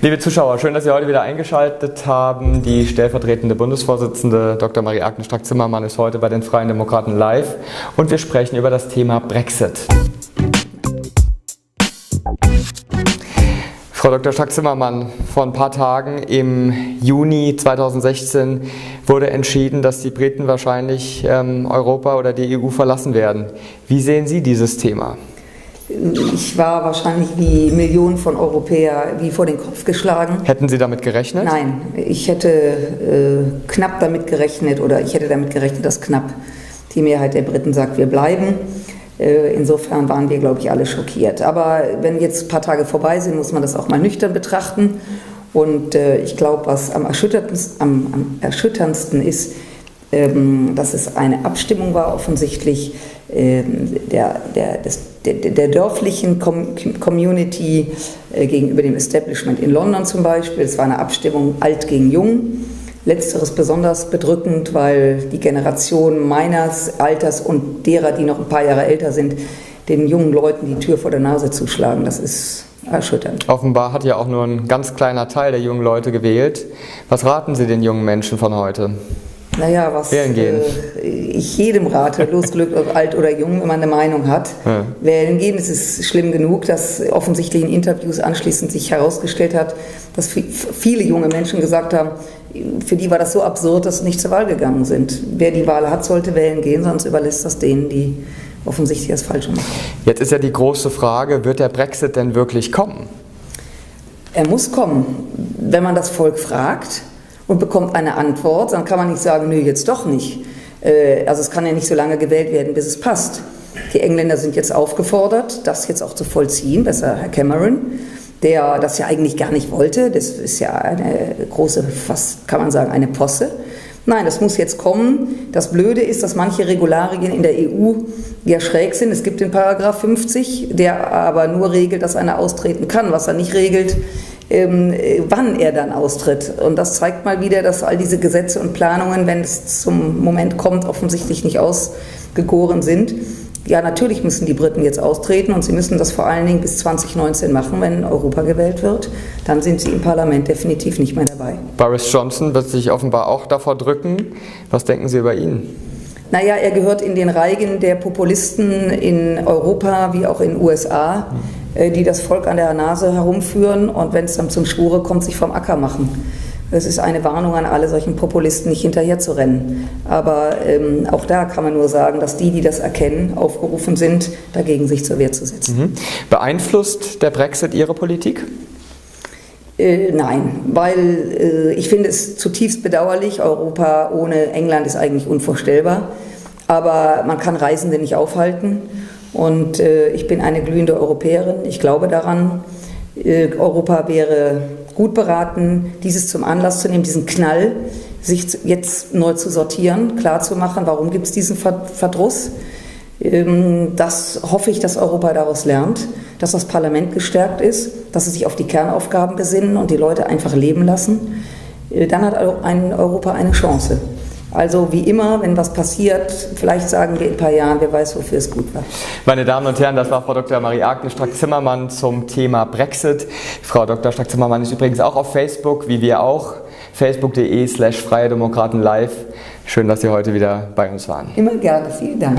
Liebe Zuschauer, schön, dass Sie heute wieder eingeschaltet haben. Die stellvertretende Bundesvorsitzende Dr. Marie-Agnes Strack-Zimmermann ist heute bei den Freien Demokraten live und wir sprechen über das Thema Brexit. Frau Dr. Strack-Zimmermann, vor ein paar Tagen im Juni 2016 wurde entschieden, dass die Briten wahrscheinlich Europa oder die EU verlassen werden. Wie sehen Sie dieses Thema? Ich war wahrscheinlich wie Millionen von Europäern wie vor den Kopf geschlagen. Hätten Sie damit gerechnet? Nein, ich hätte knapp damit gerechnet oder ich hätte damit gerechnet, dass knapp die Mehrheit der Briten sagt, wir bleiben. Insofern waren wir, glaube ich, alle schockiert. Aber wenn jetzt ein paar Tage vorbei sind, muss man das auch mal nüchtern betrachten. Und ich glaube, was am erschütterndsten ist, dass es eine Abstimmung war, offensichtlich der dörflichen Community gegenüber dem Establishment in London zum Beispiel. Es war eine Abstimmung alt gegen jung. Letzteres besonders bedrückend, weil die Generation meines Alters und derer, die noch ein paar Jahre älter sind, den jungen Leuten die Tür vor der Nase zuschlagen. Das ist erschütternd. Offenbar hat ja auch nur ein ganz kleiner Teil der jungen Leute gewählt. Was raten Sie den jungen Menschen von heute? Naja, was ich jedem rate, losgelöst ob alt oder jung, wenn man eine Meinung hat, wählen gehen. Es ist schlimm genug, dass offensichtlich in Interviews anschließend sich herausgestellt hat, dass viele junge Menschen gesagt haben, für die war das so absurd, dass sie nicht zur Wahl gegangen sind. Wer die Wahl hat, sollte wählen gehen, sonst überlässt das denen, die offensichtlich das Falsche machen. Jetzt ist ja die große Frage, wird der Brexit denn wirklich kommen? Er muss kommen. Wenn man das Volk fragt und bekommt eine Antwort, dann kann man nicht sagen, nö, jetzt doch nicht. Also es kann ja nicht so lange gewählt werden, bis es passt. Die Engländer sind jetzt aufgefordert, das jetzt auch zu vollziehen, besser Herr Cameron, der das ja eigentlich gar nicht wollte. Das ist ja eine große, fast kann man sagen, eine Posse. Nein, das muss jetzt kommen. Das Blöde ist, dass manche Regularien in der EU ja schräg sind. Es gibt den Paragraph 50, der aber nur regelt, dass einer austreten kann, was er nicht regelt, wann er dann austritt. Und das zeigt mal wieder, dass all diese Gesetze und Planungen, wenn es zum Moment kommt, offensichtlich nicht ausgegoren sind. Ja, natürlich müssen die Briten jetzt austreten und sie müssen das vor allen Dingen bis 2019 machen, wenn Europa gewählt wird. Dann sind sie im Parlament definitiv nicht mehr dabei. Boris Johnson wird sich offenbar auch davor drücken. Was denken Sie über ihn? Naja, er gehört in den Reigen der Populisten in Europa wie auch in den USA, die das Volk an der Nase herumführen und wenn es dann zum Schwure kommt, sich vom Acker machen. Das ist eine Warnung an alle solchen Populisten, nicht hinterher zu rennen. Aber auch da kann man nur sagen, dass die das erkennen, aufgerufen sind, dagegen sich zur Wehr zu setzen. Beeinflusst der Brexit Ihre Politik? Nein, weil ich finde es zutiefst bedauerlich. Europa ohne England ist eigentlich unvorstellbar. Aber man kann Reisende nicht aufhalten. Und ich bin eine glühende Europäerin. Ich glaube daran, Europa wäre gut beraten, dieses zum Anlass zu nehmen, diesen Knall, sich jetzt neu zu sortieren, klarzumachen, warum gibt es diesen Verdruss. Das hoffe ich, dass Europa daraus lernt, dass das Parlament gestärkt ist, dass sie sich auf die Kernaufgaben besinnen und die Leute einfach leben lassen. Dann hat Europa eine Chance. Also wie immer, wenn was passiert, vielleicht sagen wir in ein paar Jahren, wer weiß, wofür es gut war. Meine Damen und Herren, das war Frau Dr. Marie-Agnes Strack-Zimmermann zum Thema Brexit. Frau Dr. Strack-Zimmermann ist übrigens auch auf Facebook, wie wir auch, facebook.de/Freie Demokraten live. Schön, dass Sie heute wieder bei uns waren. Immer gerne, vielen Dank.